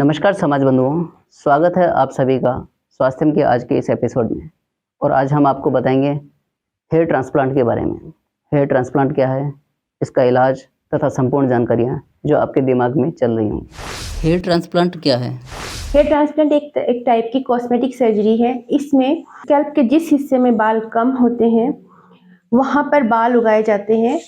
नमस्कार समाज बंधुओं, स्वागत है आप सभी का स्वास्थ्य के आज के इस एपिसोड में। और आज हम आपको बताएंगे हेयर ट्रांसप्लांट के बारे में। हेयर ट्रांसप्लांट क्या है, इसका इलाज तथा संपूर्ण जानकारियाँ जो आपके दिमाग में चल रही होंगी। हेयर ट्रांसप्लांट क्या है? हेयर ट्रांसप्लांट एक टाइप की कॉस्मेटिक सर्जरी है। इसमें स्कैल्प के जिस हिस्से में बाल कम होते हैं वहाँ पर बाल उगाए जाते हैं।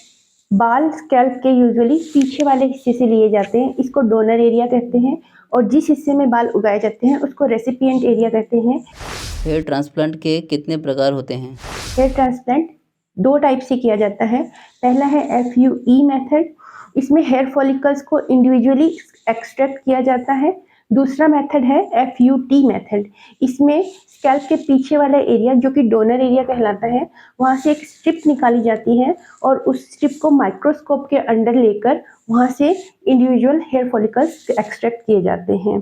बाल स्कैल्प के यूजुअली पीछे वाले हिस्से से लिए जाते हैं, इसको डोनर एरिया कहते हैं। और जिस हिस्से में बाल उगाए जाते हैं उसको रेसिपिएंट एरिया कहते हैं। हेयर ट्रांसप्लांट के कितने प्रकार होते हैं? हेयर ट्रांसप्लांट 2 टाइप से किया जाता है। पहला है FUE मेथड, इसमें हेयर फॉलिकल्स को इंडिविजुअली एक्सट्रैक्ट किया जाता है। दूसरा मेथड है FUT मेथड, इसमें स्कैल्प के पीछे वाला एरिया जो कि डोनर एरिया कहलाता है, वहाँ से एक स्ट्रिप निकाली जाती है और उस स्ट्रिप को माइक्रोस्कोप के अंडर लेकर वहाँ से इंडिविजुअल हेयर फॉलिकल्स एक्सट्रैक्ट किए जाते हैं।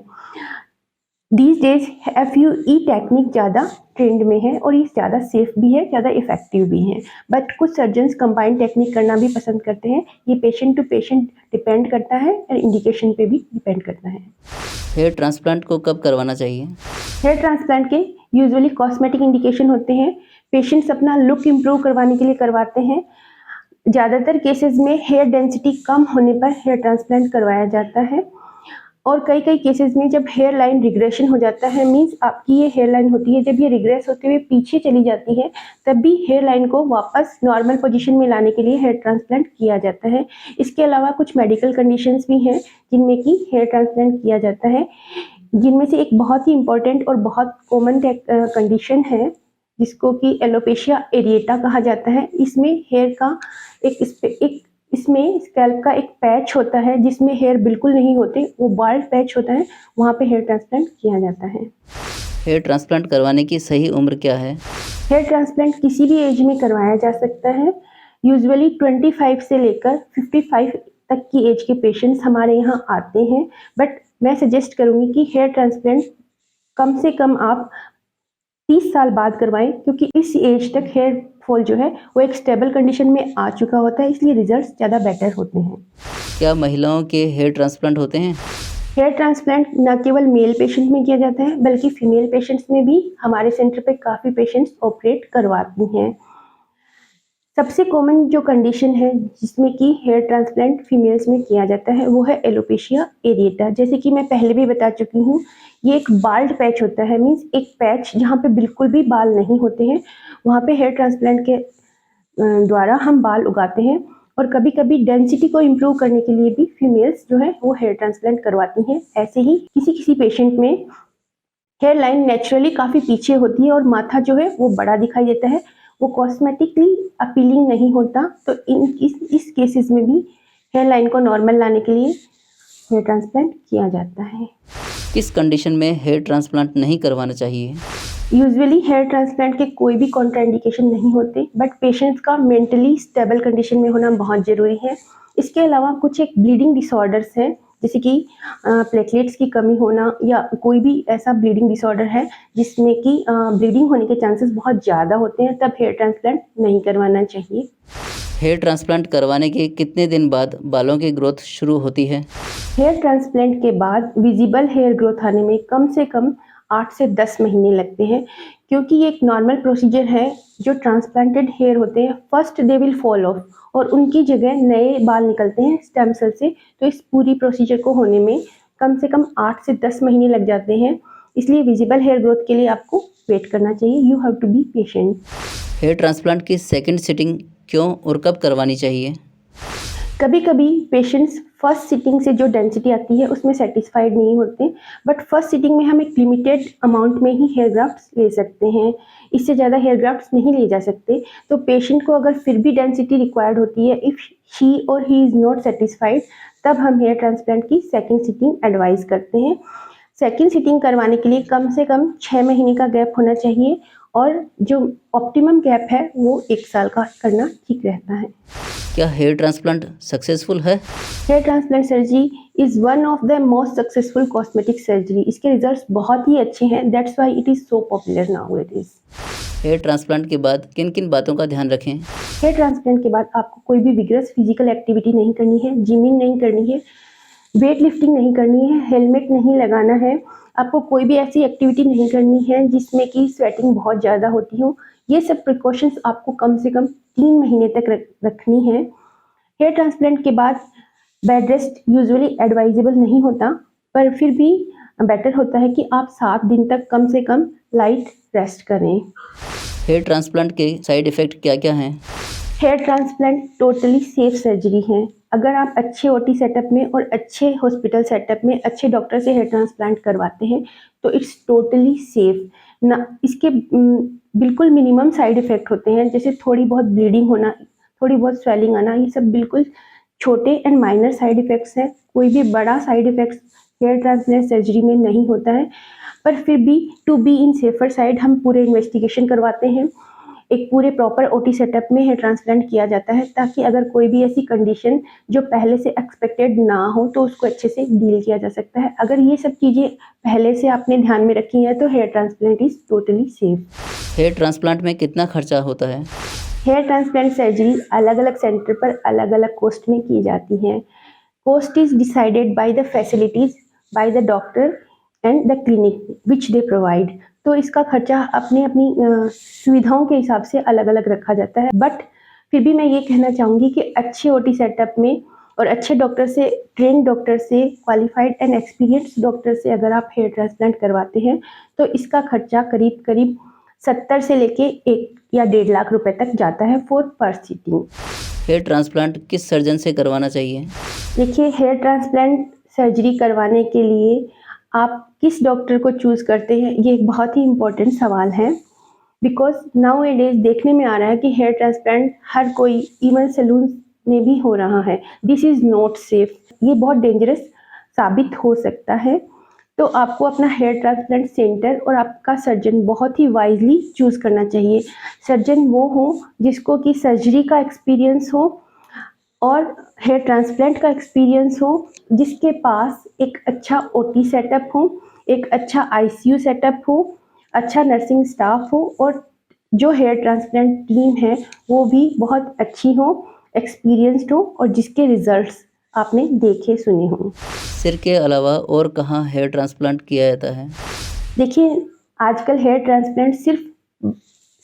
These days FUE टेक्निक ज़्यादा ट्रेंड में है और ये ज़्यादा सेफ भी है, ज़्यादा इफेक्टिव भी है। बट कुछ सर्जन्स कंबाइंड टेक्निक करना भी पसंद करते हैं। ये पेशेंट टू पेशेंट डिपेंड करता है और इंडिकेशन पे भी डिपेंड करता है। हेयर ट्रांसप्लांट को कब करवाना चाहिए? हेयर ट्रांसप्लांट के यूजुअली कॉस्मेटिक इंडिकेशन होते हैं। पेशेंट्स अपना लुक इम्प्रूव करवाने के लिए करवाते हैं। ज़्यादातर केसेस में हेयर डेंसिटी कम होने पर हेयर ट्रांसप्लांट करवाया जाता है। और कई केसेस में जब हेयर लाइन रिग्रेशन हो जाता है, मींस आपकी ये हेयर लाइन होती है, जब ये रिग्रेस होते हुए पीछे चली जाती है, तब भी हेयर लाइन को वापस नॉर्मल पोजीशन में लाने के लिए हेयर ट्रांसप्लांट किया जाता है। इसके अलावा कुछ मेडिकल कंडीशंस भी हैं जिनमें कि हेयर ट्रांसप्लांट किया जाता है, जिनमें से एक बहुत ही इम्पोर्टेंट और बहुत कॉमन कंडीशन है जिसको कि एलोपेशिया एरिएटा कहा जाता है। इसमें हेयर का इसमें स्कैल्प का एक पैच होता है जिसमें हेयर बिल्कुल नहीं होते, वो बाल्ड पैच होता है, वहाँ पे हेयर ट्रांसप्लांट किया जाता है। हेयर ट्रांसप्लांट करवाने की सही उम्र क्या है? हेयर ट्रांसप्लांट किसी भी एज में करवाया जा सकता है। यूजुअली 25 से लेकर 55 तक की एज के पेशेंट्स हमारे यहाँ आते हैं। बट मैं सजेस्ट करूँगी कि हेयर ट्रांसप्लांट कम से कम आप 30 साल बाद करवाएं, क्योंकि इस एज तक हेयर फॉल जो है वो एक स्टेबल कंडीशन में आ चुका होता है, इसलिए रिजल्ट्स ज़्यादा बेटर होते हैं। क्या महिलाओं के हेयर ट्रांसप्लांट होते हैं? हेयर ट्रांसप्लांट न केवल मेल पेशेंट में किया जाता है बल्कि फीमेल पेशेंट्स में भी हमारे सेंटर पे काफ़ी पेशेंट्स ऑपरेट करवाती हैं। सबसे कॉमन जो कंडीशन है जिसमें कि हेयर ट्रांसप्लांट फीमेल्स में किया जाता है वो है एलोपेशिया एरिएटा। जैसे कि मैं पहले भी बता चुकी हूँ, ये एक बाल्ड पैच होता है, मीन्स एक पैच जहाँ पे बिल्कुल भी बाल नहीं होते हैं, वहाँ पे हेयर ट्रांसप्लांट के द्वारा हम बाल उगाते हैं। और कभी कभी डेंसिटी को इम्प्रूव करने के लिए भी फीमेल्स जो है वो हेयर ट्रांसप्लांट करवाती हैं। ऐसे ही किसी पेशेंट में हेयर लाइन नेचुरली काफ़ी पीछे होती है और माथा जो है वो बड़ा दिखाई देता है, वो कॉस्मेटिकली अपीलिंग नहीं होता, तो इस केसेस में भी हेयर लाइन को नॉर्मल लाने के लिए हेयर ट्रांसप्लांट किया जाता है। किस कंडीशन में हेयर ट्रांसप्लांट नहीं करवाना चाहिए? यूजुअली हेयर ट्रांसप्लांट के कोई भी कॉन्ट्राइंडिकेशन नहीं होते, बट पेशेंट्स का मेंटली स्टेबल कंडीशन में होना बहुत ज़रूरी है। इसके अलावा कुछ एक ब्लीडिंग डिसऑर्डर्स हैं, जैसे कि प्लेटलेट्स की कमी होना या कोई भी ऐसा ब्लीडिंग डिसऑर्डर है जिसमें कि ब्लीडिंग होने के चांसेस बहुत ज़्यादा होते हैं, तब हेयर ट्रांसप्लांट नहीं करवाना चाहिए। हेयर ट्रांसप्लांट करवाने के कितने दिन बाद बालों की ग्रोथ शुरू होती है? हेयर ट्रांसप्लांट के बाद विजिबल हेयर ग्रोथ आने में कम से कम 8 से 10 महीने लगते हैं, क्योंकि ये एक नॉर्मल प्रोसीजर है। जो ट्रांसप्लांटेड हेयर होते हैं first they will fall of और उनकी जगह नए बाल निकलते हैं स्टेम सेल से। तो इस पूरी प्रोसीजर को होने में कम से कम 8 से 10 महीने लग जाते हैं, इसलिए विजिबल हेयर ग्रोथ के लिए आपको वेट करना चाहिए। You have to be patient. Hair transplant की सेकंड सिटिंग क्यों और कब करवानी चाहिए? कभी कभी पेशेंट्स फर्स्ट सिटिंग से जो डेंसिटी आती है उसमें सेटिस्फाइड नहीं होते, बट फर्स्ट सिटिंग में हम एक लिमिटेड अमाउंट में ही हेयर ग्राफ्ट्स ले सकते हैं, इससे ज़्यादा हेयर ग्राफ्ट्स नहीं ले जा सकते। तो पेशेंट को अगर फिर भी डेंसिटी रिक्वायर्ड होती है, इफ़ शी और ही इज़ नॉट सेटिस्फाइड, तब हम हेयर ट्रांसप्लांट की सेकेंड सिटिंग एडवाइस करते हैं। सेकेंड सिटिंग करवाने के लिए कम से कम 6 महीने का गैप होना चाहिए और जो ऑप्टिमम गैप है वो 1 साल का करना ठीक रहता है। क्या हेयर ट्रांसप्लांट सक्सेसफुल है? Hair transplant surgery is one of the most successful cosmetic surgery. इसके रिजल्ट्स बहुत ही अच्छे हैं, that's why it is so popular now it is. Hair transplant के बाद किन किन बातों का ध्यान रखें? हेयर ट्रांसप्लांट के बाद आपको कोई भी विगरस फिजिकल एक्टिविटी नहीं करनी है, जिमिंग नहीं करनी है, वेट लिफ्टिंग नहीं करनी है, हेलमेट नहीं लगाना है, आपको कोई भी ऐसी एक्टिविटी नहीं करनी है जिसमें कि स्वेटिंग बहुत ज़्यादा होती हो। ये सब प्रिकॉशंस आपको कम से कम 3 महीने तक रखनी है। हेयर ट्रांसप्लांट के बाद बेड रेस्ट यूजुअली एडवाइजेबल नहीं होता, पर फिर भी बेटर होता है कि आप 7 दिन तक कम से कम लाइट रेस्ट करें। हेयर ट्रांसप्लांट के साइड इफ़ेक्ट क्या-क्या हैं? Hair transplant totally safe surgery है। अगर आप अच्छे ओटी सेटअप में और अच्छे हॉस्पिटल सेटअप में अच्छे डॉक्टर से हेयर ट्रांसप्लांट करवाते हैं तो इट्स टोटली सेफ। ना इसके बिल्कुल मिनिमम साइड इफ़ेक्ट होते हैं, जैसे थोड़ी बहुत ब्लीडिंग होना, थोड़ी बहुत स्वेलिंग आना, ये सब बिल्कुल छोटे एंड माइनर साइड इफ़ेक्ट्स हैं। कोई भी बड़ा side effects hair transplant surgery में नहीं होता है, पर फिर भी to be in safer side हम पूरे इन्वेस्टिगेशन करवाते हैं। एक पूरे प्रॉपर ओटी सेटअप में हेयर ट्रांसप्लांट किया जाता है ताकि अगर कोई भी ऐसी कंडीशन जो पहले से एक्सपेक्टेड ना हो तो उसको अच्छे से डील किया जा सकता है। अगर ये सब चीज़ें पहले से आपने ध्यान में रखी हैं तो hair transplant is totally safe. Hair transplant में कितना खर्चा होता है? हेयर ट्रांसप्लांट सर्जरी अलग-अलग सेंटर पर अलग-अलग कॉस्ट में की जाती है। Cost is decided by the facilities, by the doctor and the clinic which they provide. तो इसका खर्चा अपनी-अपनी सुविधाओं के हिसाब से अलग-अलग रखा जाता है। बट फिर भी मैं ये कहना चाहूँगी कि अच्छे ओटी सेटअप में और अच्छे डॉक्टर से, ट्रेन्ड डॉक्टर से, क्वालिफाइड एंड एक्सपीरियंस्ड डॉक्टर से अगर आप हेयर ट्रांसप्लांट करवाते हैं तो इसका खर्चा करीब-करीब 70 से लेके 1 या 1.5 लाख रुपए तक जाता है फॉर पर सिटिंग। हेयर ट्रांसप्लांट किस सर्जन से करवाना चाहिए? देखिए, हेयर ट्रांसप्लांट सर्जरी करवाने के लिए आप किस डॉक्टर को चूज़ करते हैं, ये एक बहुत ही इम्पोर्टेंट सवाल है। बिकॉज़ नाउ ए डेज़ देखने में आ रहा है कि हेयर ट्रांसप्लांट हर कोई, इवन सैलून में भी हो रहा है। This is not safe. ये बहुत डेंजरस साबित हो सकता है। तो आपको अपना हेयर ट्रांसप्लांट सेंटर और आपका सर्जन बहुत ही वाइज़ली चूज़ करना चाहिए। सर्जन वो हो जिसको कि सर्जरी का एक्सपीरियंस हो और हेयर ट्रांसप्लांट का एक्सपीरियंस हो, जिसके पास एक अच्छा ओटी सेटअप हो, एक अच्छा आईसीयू सेटअप हो, अच्छा नर्सिंग स्टाफ हो और जो हेयर ट्रांसप्लांट टीम है वो भी बहुत अच्छी हो, एक्सपीरियंस्ड हो और जिसके रिजल्ट्स आपने देखे सुने हों। सिर के अलावा और कहाँ हेयर ट्रांसप्लांट किया जाता है? देखिए, आजकल हेयर ट्रांसप्लांट सिर्फ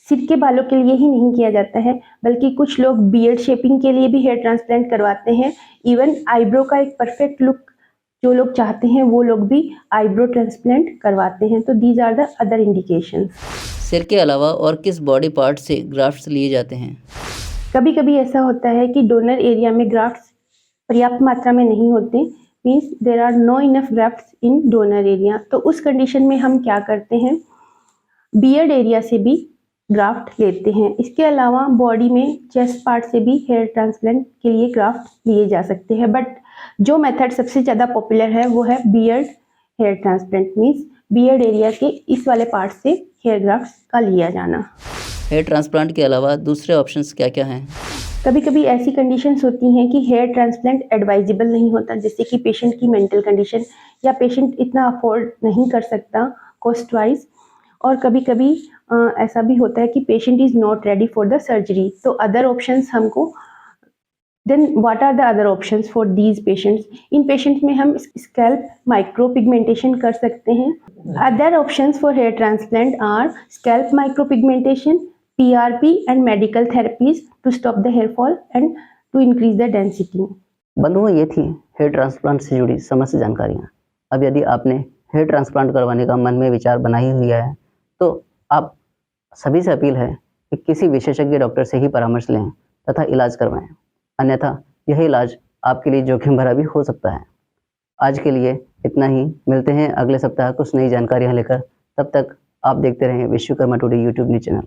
सिर के बालों के लिए ही नहीं किया जाता है, बल्कि कुछ लोग बियर्ड शेपिंग के लिए भी हेयर ट्रांसप्लांट करवाते हैं। इवन आईब्रो का एक परफेक्ट लुक जो लोग चाहते हैं वो लोग भी आईब्रो ट्रांसप्लांट करवाते हैं। तो these are the other indications. सिर के अलावा और किस बॉडी पार्ट से ग्राफ्ट्स लिए जाते हैं? कभी-कभी ऐसा होता है कि डोनर एरिया में ग्राफ्ट्स पर्याप्त मात्रा में नहीं होते, means there are no enough grafts in donor area. तो उस कंडीशन में हम क्या करते हैं, बियर्ड एरिया से भी ग्राफ्ट लेते हैं। इसके अलावा बॉडी में चेस्ट पार्ट से भी हेयर ट्रांसप्लांट के लिए ग्राफ्ट लिए जा सकते हैं, बट जो मेथड सबसे ज़्यादा पॉपुलर है वो है beard hair transplant, means beard area के इस वाले पार्ट से हेयर ग्राफ्ट का लिया जाना। हेयर ट्रांसप्लांट के अलावा दूसरे ऑप्शंस क्या-क्या हैं? कभी कभी ऐसी कंडीशंस होती हैं कि हेयर ट्रांसप्लांट एडवाइजेबल नहीं होता, जैसे कि पेशेंट की मेंटल कंडीशन या पेशेंट इतना अफोर्ड नहीं कर सकता कॉस्ट वाइज। और कभी कभी ऐसा भी होता है कि patient is not ready for the surgery. तो अदर ऑप्शंस हमको, then what are the other options for these patients? इन पेशेंट्स में हम स्कैल्प माइक्रो पिगमेंटेशन कर सकते हैं। Other options for hair transplant are scalp micro pigmentation, PRP and medical therapies to stop the hair fall and to increase the density. बंधुओं, ये थी hair transplant से जुड़ी समस्त जानकारियाँ। अब यदि आपने हेयर ट्रांसप्लांट करवाने का मन में विचार बना ही लिया है तो आप सभी से अपील है कि किसी विशेषज्ञ डॉक्टर से ही परामर्श लें तथा इलाज करवाएं, अन्यथा यह इलाज आपके लिए जोखिम भरा भी हो सकता है। आज के लिए इतना ही, मिलते हैं अगले सप्ताह कुछ नई जानकारियाँ लेकर। तब तक आप देखते रहें Vishwakarma today YouTube news channel.